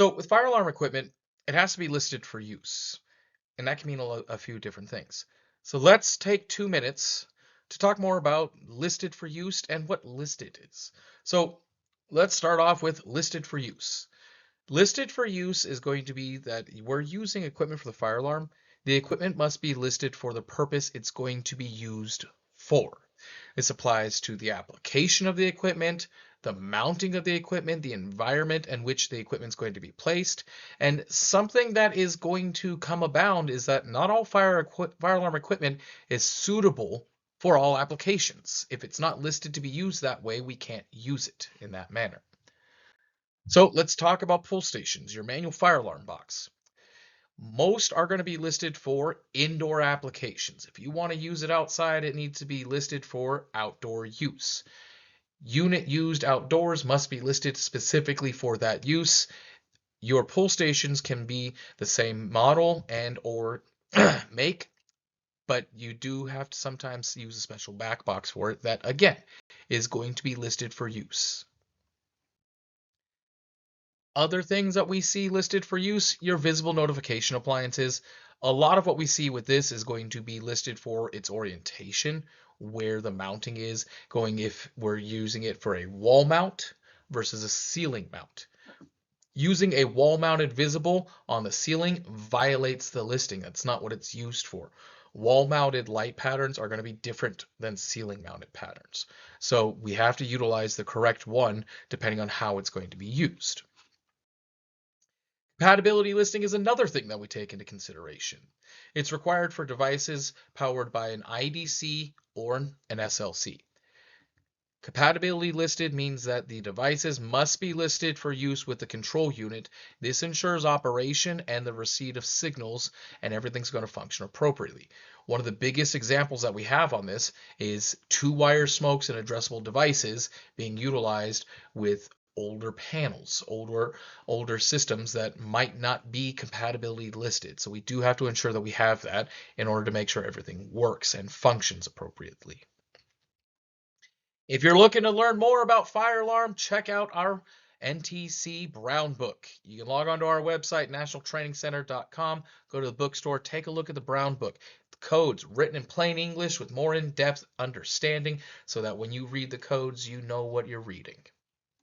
So with fire alarm equipment, it has to be listed for use, and that can mean a few different things. So let's take 2 minutes to talk more about listed for use and what listed is. So let's start off with listed for use. Listed for use is going to be that we're using equipment for the fire alarm. The equipment must be listed for the purpose it's going to be used for. This applies to the application of the equipment, the mounting of the equipment, the environment in which the equipment is going to be placed. And something that is going to come abound is that not all fire alarm equipment is suitable for all applications. If it's not listed to be used that way, we can't use it in that manner. So let's talk about pull stations, your manual fire alarm box. Most are going to be listed for indoor applications. If you want to use it outside, it needs to be listed for outdoor use. Unit used outdoors must be listed specifically for that use. Your pull stations can be the same model and or make, but you do have to sometimes use a special back box for it that, again, is going to be listed for use. Other things that we see listed for use, your visible notification appliances. A lot of what we see with this is going to be listed for its orientation, where the mounting is going if we're using it for a wall mount versus a ceiling mount. Using a wall mounted visible on the ceiling violates the listing. That's not what it's used for. Wall mounted light patterns are going to be different than ceiling mounted patterns. So we have to utilize the correct one depending on how it's going to be used. Compatibility listing is another thing that we take into consideration. It's required for devices powered by an IDC or an SLC. Compatibility listed means that the devices must be listed for use with the control unit. This ensures operation and the receipt of signals, and everything's going to function appropriately. One of the biggest examples that we have on this is two-wire smokes and addressable devices being utilized with older panels, older systems that might not be compatibility listed. So we do have to ensure that we have that in order to make sure everything works and functions appropriately. If you're looking to learn more about fire alarm, check out our NTC Brown Book. You can log on to our website, nationaltrainingcenter.com, go to the bookstore, take a look at the Brown Book. The codes written in plain English with more in-depth understanding so that when you read the codes, you know what you're reading.